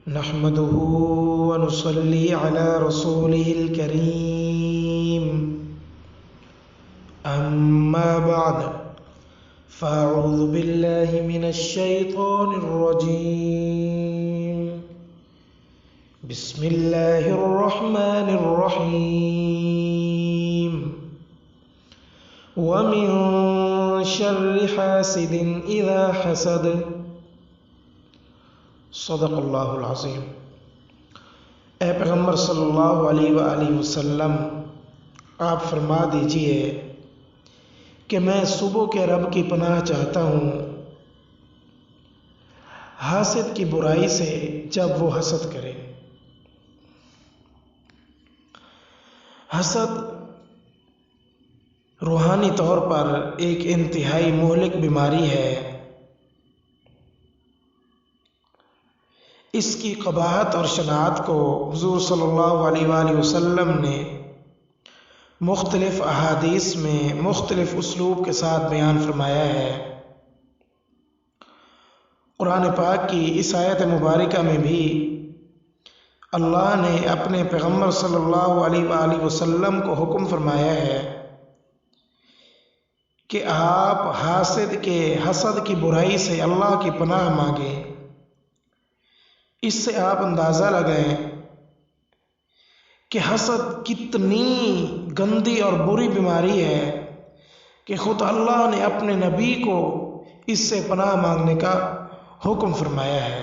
نحمده ونصلي على رسوله الكريم أما بعد فأعوذ بالله من الشيطان الرجيم بسم الله الرحمن الرحيم ومن شر حاسد إذا حسد صدق اللہ العظیم۔ اے پیغمبر صلی اللہ علیہ وآلہ وسلم، آپ فرما دیجئے کہ میں صبح کے رب کی پناہ چاہتا ہوں حاسد کی برائی سے جب وہ حسد کرے۔ حسد روحانی طور پر ایک انتہائی مہلک بیماری ہے۔ اس کی قباحت اور شناعت کو حضور صلی اللہ علیہ وآلہ وسلم نے مختلف احادیث میں مختلف اسلوب کے ساتھ بیان فرمایا ہے۔ قرآن پاک کی اس آیت مبارکہ میں بھی اللہ نے اپنے پیغمبر صلی اللہ علیہ وآلہ وسلم کو حکم فرمایا ہے کہ آپ حاسد کے حسد کی برائی سے اللہ کی پناہ مانگیں۔ اس سے آپ اندازہ لگائیں کہ حسد کتنی گندی اور بری بیماری ہے کہ خود اللہ نے اپنے نبی کو اس سے پناہ مانگنے کا حکم فرمایا ہے۔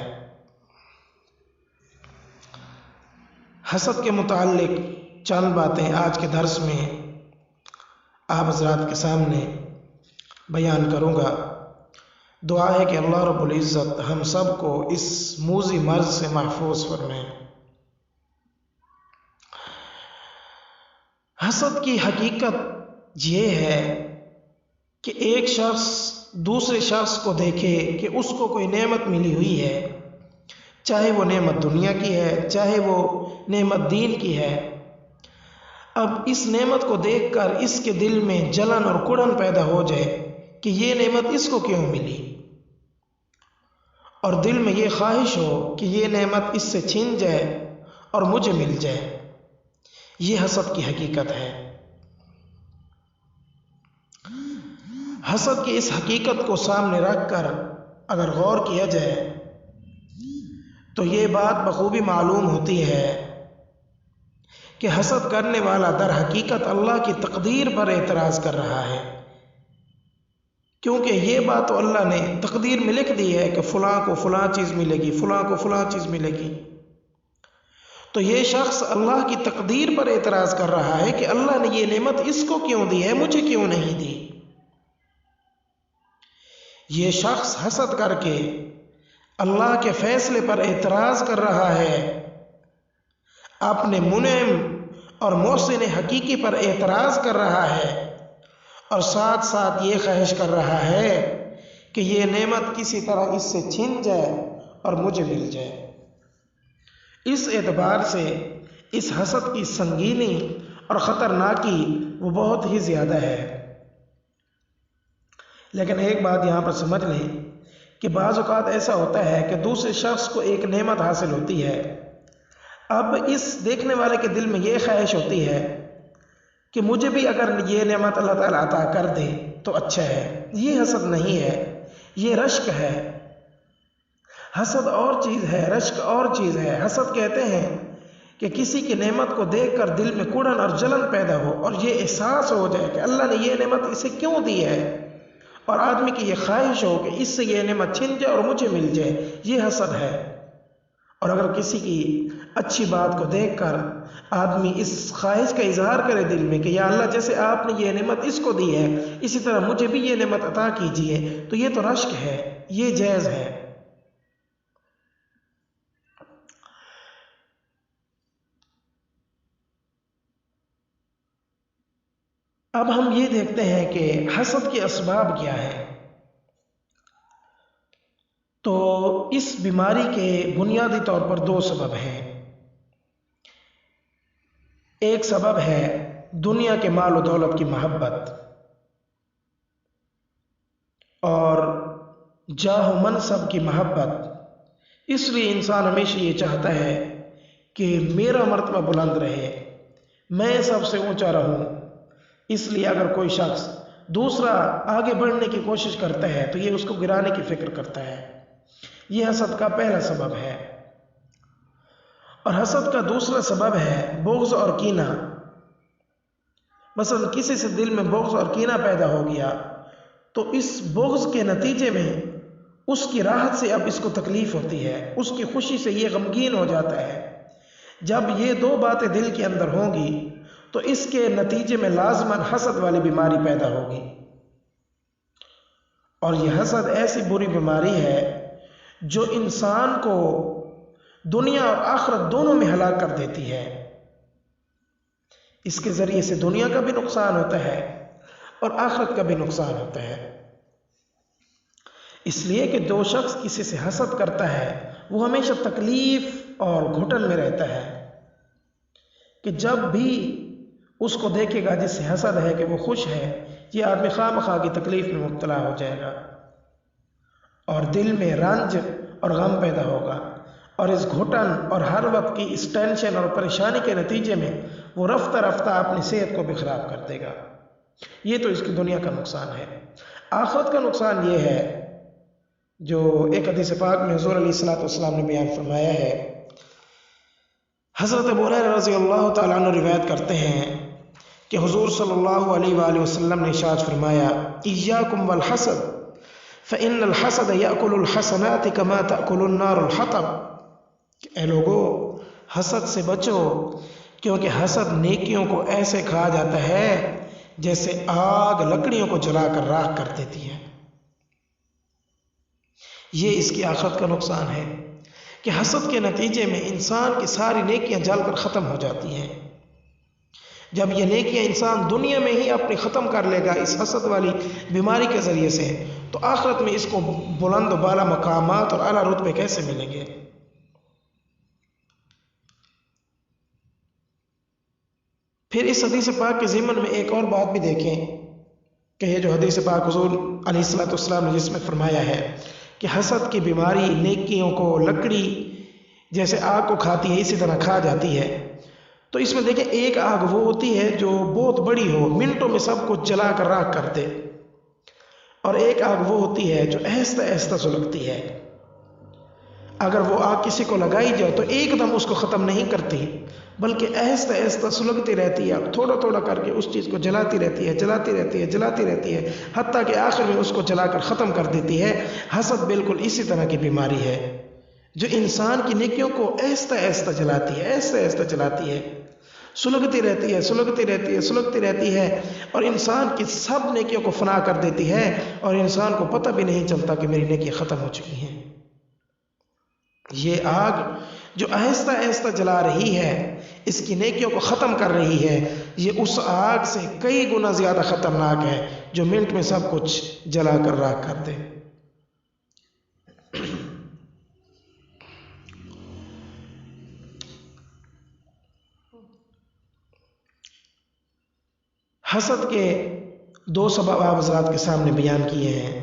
حسد کے متعلق چند باتیں آج کے درس میں آپ حضرات کے سامنے بیان کروں گا۔ دعا ہے کہ اللہ رب العزت ہم سب کو اس موذی مرض سے محفوظ فرمائے۔ حسد کی حقیقت یہ ہے کہ ایک شخص دوسرے شخص کو دیکھے کہ اس کو کوئی نعمت ملی ہوئی ہے، چاہے وہ نعمت دنیا کی ہے چاہے وہ نعمت دین کی ہے۔ اب اس نعمت کو دیکھ کر اس کے دل میں جلن اور کڑن پیدا ہو جائے کہ یہ نعمت اس کو کیوں ملی، اور دل میں یہ خواہش ہو کہ یہ نعمت اس سے چھین جائے اور مجھے مل جائے۔ یہ حسد کی حقیقت ہے۔ حسد کی اس حقیقت کو سامنے رکھ کر اگر غور کیا جائے تو یہ بات بخوبی معلوم ہوتی ہے کہ حسد کرنے والا در حقیقت اللہ کی تقدیر پر اعتراض کر رہا ہے، کیونکہ یہ بات تو اللہ نے تقدیر میں لکھ دی ہے کہ فلاں کو فلاں چیز ملے گی، فلاں کو فلاں چیز ملے گی۔ تو یہ شخص اللہ کی تقدیر پر اعتراض کر رہا ہے کہ اللہ نے یہ نعمت اس کو کیوں دی ہے، مجھے کیوں نہیں دی۔ یہ شخص حسد کر کے اللہ کے فیصلے پر اعتراض کر رہا ہے، اپنے منعم اور محسن حقیقی پر اعتراض کر رہا ہے، اور ساتھ ساتھ یہ خواہش کر رہا ہے کہ یہ نعمت کسی طرح اس سے چھن جائے اور مجھے مل جائے۔ اس اعتبار سے اس حسد کی سنگینی اور خطرناکی وہ بہت ہی زیادہ ہے۔ لیکن ایک بات یہاں پر سمجھ لیں کہ بعض اوقات ایسا ہوتا ہے کہ دوسرے شخص کو ایک نعمت حاصل ہوتی ہے، اب اس دیکھنے والے کے دل میں یہ خواہش ہوتی ہے کہ مجھے بھی اگر یہ نعمت اللہ تعالیٰ عطا کر دے تو اچھا ہے۔ یہ حسد نہیں ہے، یہ رشک ہے۔ حسد اور چیز ہے، رشک اور چیز ہے۔ حسد کہتے ہیں کہ کسی کی نعمت کو دیکھ کر دل میں کڑن اور جلن پیدا ہو اور یہ احساس ہو جائے کہ اللہ نے یہ نعمت اسے کیوں دی ہے، اور آدمی کی یہ خواہش ہو کہ اس سے یہ نعمت چھن جائے اور مجھے مل جائے۔ یہ حسد ہے۔ اور اگر کسی کی اچھی بات کو دیکھ کر آدمی اس خواہش کا اظہار کرے دل میں کہ یا اللہ جیسے آپ نے یہ نعمت اس کو دی ہے اسی طرح مجھے بھی یہ نعمت عطا کیجیے، تو یہ تو رشک ہے، یہ جائز ہے۔ اب ہم یہ دیکھتے ہیں کہ حسد کے اسباب کیا ہے۔ تو اس بیماری کے بنیادی طور پر دو سبب ہیں۔ ایک سبب ہے دنیا کے مال و دولت کی محبت، اور جاہ و منصب کی محبت، اس لیے انسان ہمیشہ یہ چاہتا ہے کہ میرا مرتبہ بلند رہے، میں سب سے اونچا رہوں۔ اس لیے اگر کوئی شخص دوسرا آگے بڑھنے کی کوشش کرتا ہے تو یہ اس کو گرانے کی فکر کرتا ہے۔ یہ حسد کا پہلا سبب ہے۔ اور حسد کا دوسرا سبب ہے بغض اور کینہ۔ مثلا کسی سے دل میں بغض اور کینہ پیدا ہو گیا تو اس بغض کے نتیجے میں اس کی راحت سے اب اس کو تکلیف ہوتی ہے، اس کی خوشی سے یہ غمگین ہو جاتا ہے۔ جب یہ دو باتیں دل کے اندر ہوں گی تو اس کے نتیجے میں لازماً حسد والی بیماری پیدا ہوگی۔ اور یہ حسد ایسی بری بیماری ہے جو انسان کو دنیا اور آخرت دونوں میں ہلاک کر دیتی ہے۔ اس کے ذریعے سے دنیا کا بھی نقصان ہوتا ہے اور آخرت کا بھی نقصان ہوتا ہے۔ اس لیے کہ جو شخص کسی سے حسد کرتا ہے وہ ہمیشہ تکلیف اور گھٹن میں رہتا ہے، کہ جب بھی اس کو دیکھے گا جس سے حسد ہے کہ وہ خوش ہے، یہ آدمی خواہ مخواہ کی تکلیف میں مبتلا ہو جائے گا اور دل میں رنج اور غم پیدا ہوگا، اور اس گھٹن اور ہر وقت کی اس ٹینشن اور پریشانی کے نتیجے میں وہ رفتہ رفتہ اپنی صحت کو بھی خراب کر دے گا۔ یہ تو اس کی دنیا کا نقصان ہے۔ آخرت کا نقصان یہ ہے جو ایک حدیث پاک میں حضور علیہ الصلوۃ والسلام نے بیان فرمایا ہے۔ حضرت ابو ہریرہ رضی اللہ تعالیٰ عنہ روایت کرتے ہیں کہ حضور صلی اللہ علیہ وآلہ وسلم نے ارشاد فرمایا، ایاکم والحسد فإن الحسد یأکل الحسنات کما تأکل النار الحطب، کہ اے لوگو حسد سے بچو، کیونکہ حسد نیکیوں کو ایسے کھا جاتا ہے جیسے آگ لکڑیوں کو جلا کر راکھ کر دیتی ہے۔ یہ اس کی آخرت کا نقصان ہے کہ حسد کے نتیجے میں انسان کی ساری نیکیاں جل کر ختم ہو جاتی ہیں۔ جب یہ نیکیاں انسان دنیا میں ہی اپنی ختم کر لے گا اس حسد والی بیماری کے ذریعے سے، تو آخرت میں اس کو بلند و بالا مقامات اور اعلیٰ رتبے کیسے ملیں گے؟ پھر اس حدیث پاک کے ضمن میں ایک اور بات بھی دیکھیں کہ یہ جو حدیث پاک حضور علیہ الصلوۃ والسلام نے جس میں فرمایا ہے کہ حسد کی بیماری نیکیوں کو لکڑی جیسے آگ کو کھاتی ہے اسی طرح کھا جاتی ہے، تو اس میں دیکھیں ایک آگ وہ ہوتی ہے جو بہت بڑی ہو، منٹوں میں سب کچھ جلا کر راکھ کر دے، اور ایک آگ وہ ہوتی ہے جو آہستہ آہستہ سلگتی ہے۔ اگر وہ آگ کسی کو لگائی جائے تو ایک دم اس کو ختم نہیں کرتی، بلکہ آہستہ آہستہ سلگتی رہتی ہے، تھوڑا تھوڑا کر کے اس چیز کو جلاتی رہتی ہے، جلاتی رہتی ہے، جلاتی رہتی ہے، حتیٰ کہ آخر میں اس کو جلا کر ختم کر دیتی ہے۔ حسد بالکل اسی طرح کی بیماری ہے جو انسان کی نیکیوں کو آہستہ آہستہ جلاتی ہے، آہستہ آہستہ جلاتی ہے، سلگتی رہتی ہے، سلگتی رہتی ہے، سلگتی رہتی ہے، اور انسان کی سب نیکیوں کو فنا کر دیتی ہے، اور انسان کو پتہ بھی نہیں چلتا کہ میری نیکیاں ختم ہو چکی ہیں۔ یہ آگ جو آہستہ آہستہ جلا رہی ہے، اس کی نیکیوں کو ختم کر رہی ہے، یہ اس آگ سے کئی گنا زیادہ خطرناک ہے جو منٹ میں سب کچھ جلا کر راکھ کر دے۔ حسد کے دو سبب آپ حضرات کے سامنے بیان کیے ہیں۔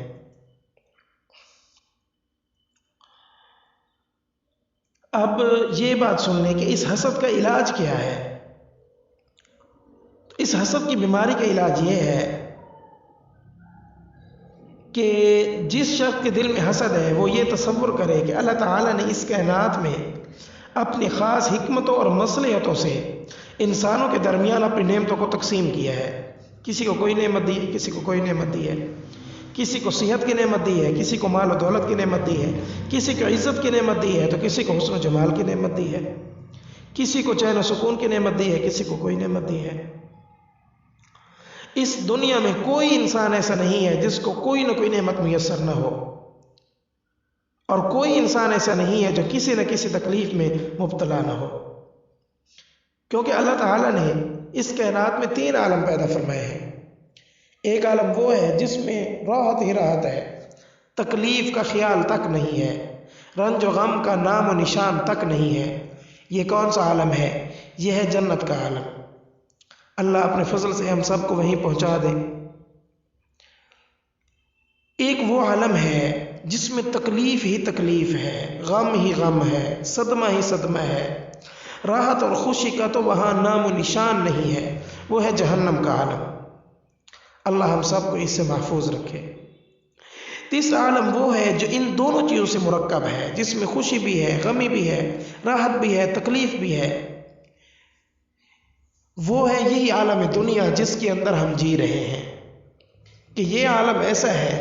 اب یہ بات سن لیں کہ اس حسد کا علاج کیا ہے۔ اس حسد کی بیماری کا علاج یہ ہے کہ جس شخص کے دل میں حسد ہے وہ یہ تصور کرے کہ اللہ تعالیٰ نے اس کائنات میں اپنی خاص حکمتوں اور مصلحتوں سے انسانوں کے درمیان اپنی نعمتوں کو تقسیم کیا ہے۔ کسی کو کوئی نعمت دی ہے، کسی کو کوئی نعمت دی ہے، کسی کو صحت کی نعمت دی ہے، کسی کو مال و دولت کی نعمت دی ہے، کسی کو عزت کی نعمت دی ہے تو کسی کو حسن و جمال کی نعمت دی ہے، کسی کو چین و سکون کی نعمت دی ہے، کسی کو کوئی نعمت دی ہے۔ اس دنیا میں کوئی انسان ایسا نہیں ہے جس کو کوئی نہ کوئی نعمت میسر نہ ہو، اور کوئی انسان ایسا نہیں ہے جو کسی نہ کسی تکلیف میں مبتلا نہ ہو، کیونکہ اللہ تعالیٰ نے اس کائنات میں 3 عالم پیدا فرمائے ہیں۔ ایک عالم وہ ہے جس میں راحت ہی راحت ہے، تکلیف کا خیال تک نہیں ہے، رنج و غم کا نام و نشان تک نہیں ہے۔ یہ کون سا عالم ہے؟ یہ ہے جنت کا عالم۔ اللہ اپنے فضل سے ہم سب کو وہیں پہنچا دے۔ ایک وہ عالم ہے جس میں تکلیف ہی تکلیف ہے، غم ہی غم ہے، صدمہ ہی صدمہ ہے، راحت اور خوشی کا تو وہاں نام و نشان نہیں ہے، وہ ہے جہنم کا عالم۔ اللہ ہم سب کو اس سے محفوظ رکھے۔ تیسرا عالم وہ ہے جو ان دونوں چیزوں سے مرکب ہے، جس میں خوشی بھی ہے، غمی بھی ہے، راحت بھی ہے، تکلیف بھی ہے۔ وہ ہے یہی عالم دنیا جس کے اندر ہم جی رہے ہیں، کہ یہ عالم ایسا ہے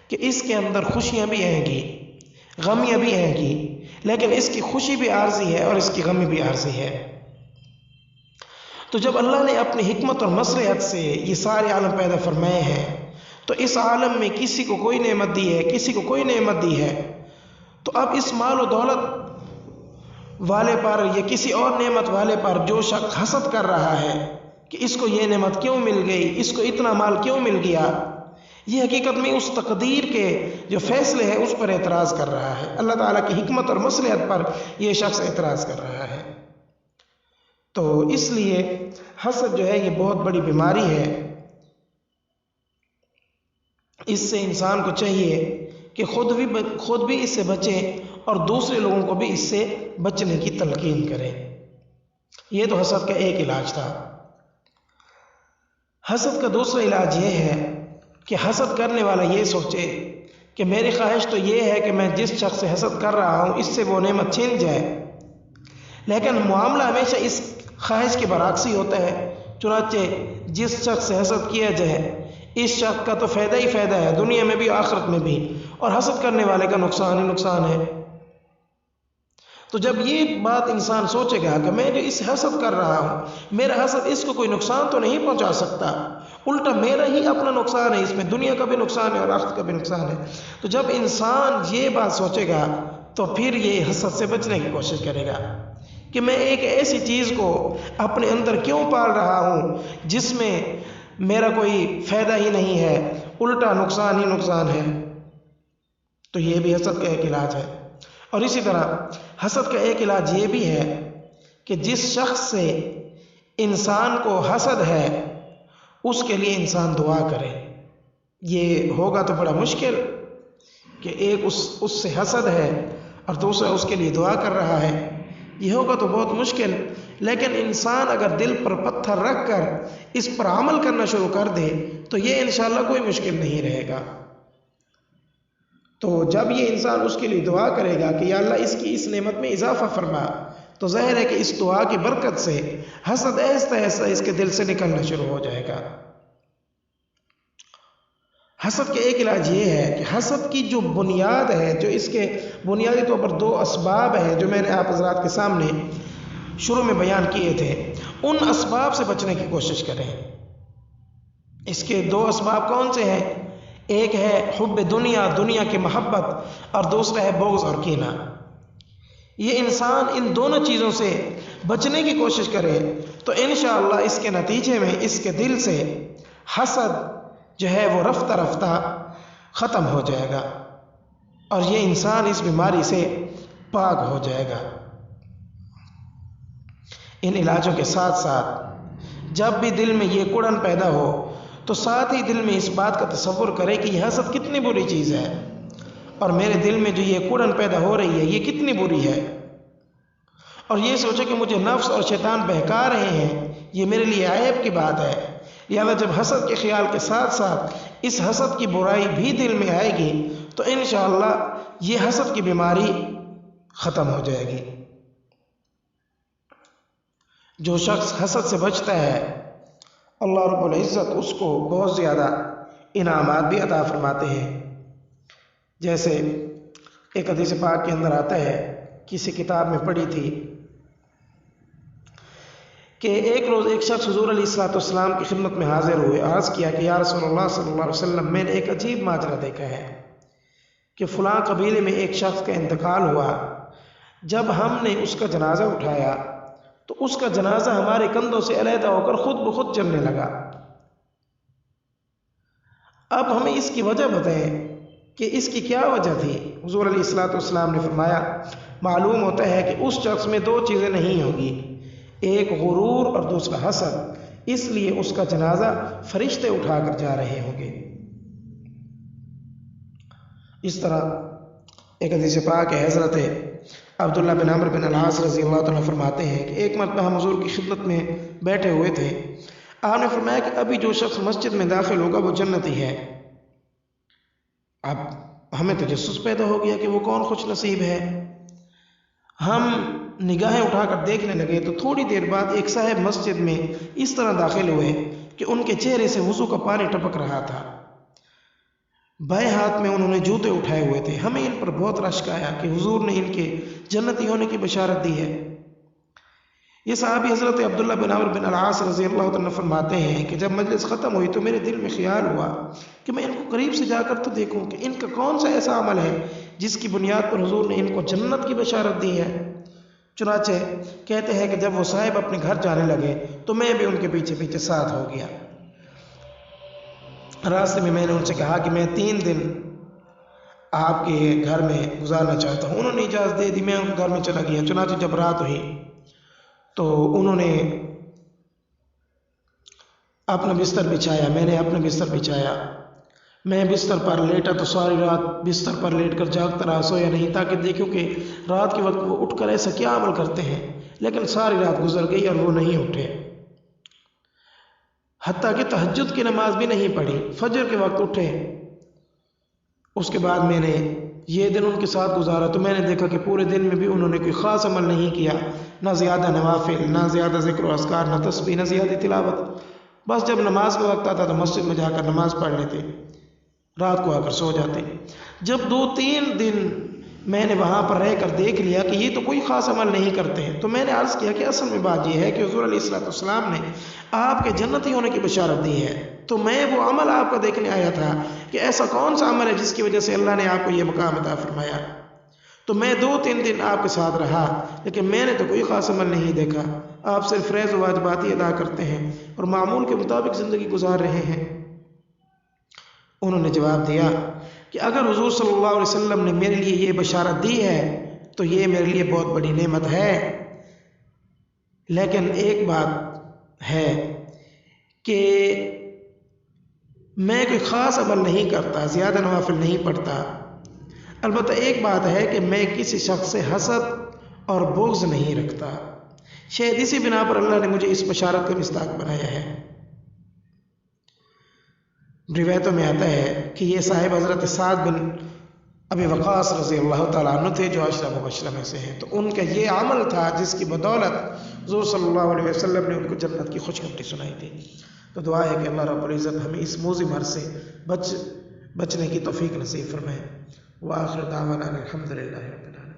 کہ اس کے اندر خوشیاں بھی آئیں گی، غمیاں بھی آئیں گی، لیکن اس کی خوشی بھی عارضی ہے اور اس کی غمی بھی عارضی ہے۔ تو جب اللہ نے اپنی حکمت اور مصلحت سے یہ سارے عالم پیدا فرمائے ہیں، تو اس عالم میں کسی کو کوئی نعمت دی ہے، کسی کو کوئی نعمت دی ہے، تو اب اس مال و دولت والے پر یا کسی اور نعمت والے پر جو شخص حسد کر رہا ہے کہ اس کو یہ نعمت کیوں مل گئی، اس کو اتنا مال کیوں مل گیا، یہ حقیقت میں اس تقدیر کے جو فیصلے ہیں اس پر اعتراض کر رہا ہے۔ اللہ تعالیٰ کی حکمت اور مصلحت پر یہ شخص اعتراض کر رہا ہے۔ تو اس لیے حسد جو ہے یہ بہت بڑی بیماری ہے۔ اس سے انسان کو چاہیے کہ خود بھی اس سے بچے اور دوسرے لوگوں کو بھی اس سے بچنے کی تلقین کرے۔ یہ تو حسد کا ایک علاج تھا۔ حسد کا دوسرا علاج یہ ہے کہ حسد کرنے والا یہ سوچے کہ میری خواہش تو یہ ہے کہ میں جس شخص سے حسد کر رہا ہوں اس سے وہ نعمت چھین جائے، لیکن معاملہ ہمیشہ اس خواہش کے برعکس ہی ہوتا ہے۔ چنانچہ جس شخص سے حسد کیا جائے اس شخص کا تو فائدہ ہی فائدہ ہے، دنیا میں بھی آخرت میں بھی، اور حسد کرنے والے کا نقصان ہی نقصان ہے۔ تو جب یہ بات انسان سوچے گا کہ میں جو اس حسد کر رہا ہوں، میرا حسد اس کو کوئی نقصان تو نہیں پہنچا سکتا، الٹا میرا ہی اپنا نقصان ہے، اس میں دنیا کا بھی نقصان ہے اور آخرت کا بھی نقصان ہے، تو جب انسان یہ بات سوچے گا تو پھر یہ حسد سے بچنے کی کوشش کرے گا کہ میں ایک ایسی چیز کو اپنے اندر کیوں پال رہا ہوں جس میں میرا کوئی فائدہ ہی نہیں ہے، الٹا نقصان ہی نقصان ہے۔ تو یہ بھی حسد کا ایک علاج ہے۔ اور اسی طرح حسد کا ایک علاج یہ بھی ہے کہ جس شخص سے انسان کو حسد ہے اس کے لیے انسان دعا کرے۔ یہ ہوگا تو بڑا مشکل کہ ایک اس سے حسد ہے اور دوسرا اس کے لیے دعا کر رہا ہے، یہ ہوگا تو بہت مشکل، لیکن انسان اگر دل پر پتھر رکھ کر اس پر عمل کرنا شروع کر دے تو یہ انشاءاللہ کوئی مشکل نہیں رہے گا۔ تو جب یہ انسان اس کے لیے دعا کرے گا کہ یا اللہ اس کی اس نعمت میں اضافہ فرما، تو ظاہر ہے کہ اس دعا کی برکت سے حسد آہستہ آہستہ اس کے دل سے نکلنا شروع ہو جائے گا۔ حسد کا ایک علاج یہ ہے کہ حسد کی جو بنیاد ہے، جو اس کے بنیادی طور پر دو اسباب ہیں جو میں نے آپ حضرات کے سامنے شروع میں بیان کیے تھے، ان اسباب سے بچنے کی کوشش کریں۔ اس کے دو اسباب کون سے ہیں؟ ایک ہے حب دنیا، دنیا کی محبت، اور دوسرا ہے بغض اور کینہ۔ یہ انسان ان دونوں چیزوں سے بچنے کی کوشش کرے تو انشاءاللہ اس کے نتیجے میں اس کے دل سے حسد جو ہے وہ رفتہ رفتہ ختم ہو جائے گا اور یہ انسان اس بیماری سے پاک ہو جائے گا۔ ان علاجوں کے ساتھ ساتھ جب بھی دل میں یہ کڑن پیدا ہو تو ساتھ ہی دل میں اس بات کا تصور کرے کہ یہ حسد کتنی بری چیز ہے اور میرے دل میں جو یہ کڑن پیدا ہو رہی ہے یہ کتنی بری ہے، اور یہ سوچے کہ مجھے نفس اور شیطان بہکا رہے ہیں، یہ میرے لیے عیب کی بات ہے۔ لہذا جب حسد کے خیال کے ساتھ ساتھ اس حسد کی برائی بھی دل میں آئے گی تو انشاءاللہ یہ حسد کی بیماری ختم ہو جائے گی۔ جو شخص حسد سے بچتا ہے اللہ رب العزت اس کو بہت زیادہ انعامات بھی عطا فرماتے ہیں۔ جیسے ایک حدیث پاک کے اندر آتا ہے، کسی کتاب میں پڑھی تھی کہ ایک روز ایک شخص حضور علیہ السلام کی خدمت میں حاضر ہوئے، عرض کیا کہ یا رسول اللہ صلی اللہ علیہ وسلم، میں نے ایک عجیب ماجرا دیکھا ہے کہ فلاں قبیلے میں ایک شخص کا انتقال ہوا، جب ہم نے اس کا جنازہ اٹھایا تو اس کا جنازہ ہمارے کندھوں سے علیحدہ ہو کر خود بخود چلنے لگا۔ اب ہمیں اس کی وجہ بتائیں کہ اس کی کیا وجہ تھی؟ حضور علیہ السلام نے فرمایا، معلوم ہوتا ہے کہ اس شخص میں دو چیزیں نہیں ہوں گی، ایک غرور اور دوسرا حسد، اس لیے اس کا جنازہ فرشتے اٹھا کر جا رہے ہوں گے۔ اس طرح ایک حدیث پاک ہے، حضرت عبداللہ بن عمرو بن العاص رضی اللہ تعالیٰ فرماتے ہیں کہ ایک مرتبہ ہم حضور کی خدمت میں بیٹھے ہوئے تھے، آپ نے فرمایا کہ ابھی جو شخص مسجد میں داخل ہوگا وہ جنتی ہے۔ اب ہمیں تجسس پیدا ہو گیا کہ وہ کون خوش نصیب ہے۔ ہم نگاہیں اٹھا کر دیکھنے لگے تو تھوڑی دیر بعد ایک صاحب مسجد میں اس طرح داخل ہوئے کہ ان کے چہرے سے وضو کا پانی ٹپک رہا تھا، بائیں ہاتھ میں انہوں نے جوتے اٹھائے ہوئے تھے۔ ہمیں ان پر بہت رشک آیا کہ حضور نے ان کے جنتی ہونے کی بشارت دی ہے۔ یہ صحابی حضرت عبداللہ بن عمرو بن العاص رضی اللہ عنہ فرماتے ہیں کہ جب مجلس ختم ہوئی تو میرے دل میں خیال ہوا کہ میں ان کو قریب سے جا کر تو دیکھوں کہ ان کا کون سا ایسا عمل ہے جس کی بنیاد پر حضور نے ان کو جنت کی بشارت دی ہے۔ چنانچہ کہتے ہیں کہ جب وہ صاحب اپنے گھر جانے لگے تو میں بھی ان کے پیچھے پیچھے ساتھ ہو گیا۔ راستے میں نے ان سے کہا کہ میں 3 دن آپ کے گھر میں گزارنا چاہتا ہوں۔ انہوں نے اجازت دے دی، میں ان کے گھر میں چلا گیا۔ چنانچہ جب رات ہوئی تو انہوں نے اپنا بستر بچھایا، میں نے اپنا بستر بچھایا، میں بستر پر لیٹا تو ساری رات بستر پر لیٹ کر جاگتا رہا، سویا نہیں تاکہ دیکھوں کہ رات کے وقت وہ اٹھ کر ایسا کیا عمل کرتے ہیں، لیکن ساری رات گزر گئی اور وہ نہیں اٹھے، حتیٰ کہ تہجد کی نماز بھی نہیں پڑھی، فجر کے وقت اٹھے۔ اس کے بعد میں نے یہ دن ان کے ساتھ گزارا تو میں نے دیکھا کہ پورے دن میں بھی انہوں نے کوئی خاص عمل نہیں کیا، نہ زیادہ نوافل، نہ زیادہ ذکر و اذکار، نہ تسبیح، نہ زیادہ تلاوت۔ بس جب نماز کا وقت آتا تو مسجد میں جا کر نماز پڑھ لیتے، رات کو آ کر سو جاتے۔ جب 2-3 دن میں نے وہاں پر رہ کر دیکھ لیا کہ یہ تو کوئی خاص عمل نہیں کرتے ہیں، تو میں نے عرض کیا کہ اصل میں بات یہ ہے کہ حضور علیہ السلام نے آپ کے جنتی ہونے کی بشارت دی ہے، تو میں وہ عمل آپ کا دیکھنے آیا تھا کہ ایسا کون سا عمل ہے جس کی وجہ سے اللہ نے آپ کو یہ مقام عطا فرمایا۔ تو میں 2-3 دن آپ کے ساتھ رہا، لیکن میں نے تو کوئی خاص عمل نہیں دیکھا، آپ صرف فریض و واجبات ہی ادا کرتے ہیں اور معمول کے مطابق زندگی گزار رہے ہیں۔ انہوں نے جواب دیا کہ اگر حضور صلی اللہ علیہ وسلم نے میرے لیے یہ بشارت دی ہے تو یہ میرے لیے بہت بڑی نعمت ہے، لیکن ایک بات ہے کہ میں کوئی خاص عمل نہیں کرتا، زیادہ نوافل نہیں پڑھتا، البتہ ایک بات ہے کہ میں کسی شخص سے حسد اور بغض نہیں رکھتا، شاید اسی بنا پر اللہ نے مجھے اس بشارت کا مصداق بنایا ہے۔ روایتوں میں آتا ہے کہ یہ صاحب حضرت سعد بن ابی وقاص رضی اللہ تعالیٰ عنہ تھے جو 10 مبشرہ میں سے ہیں، تو ان کا یہ عمل تھا جس کی بدولت حضور صلی اللہ علیہ وسلم نے ان کو جنت کی خوشخبری سنائی تھی۔ تو دعا ہے کہ اللہ رب العزت ہمیں اس موذی مرض سے بچنے کی توفیق نصیب فرمائے۔ وآخر دعوانا الحمدللہ رب العالمین۔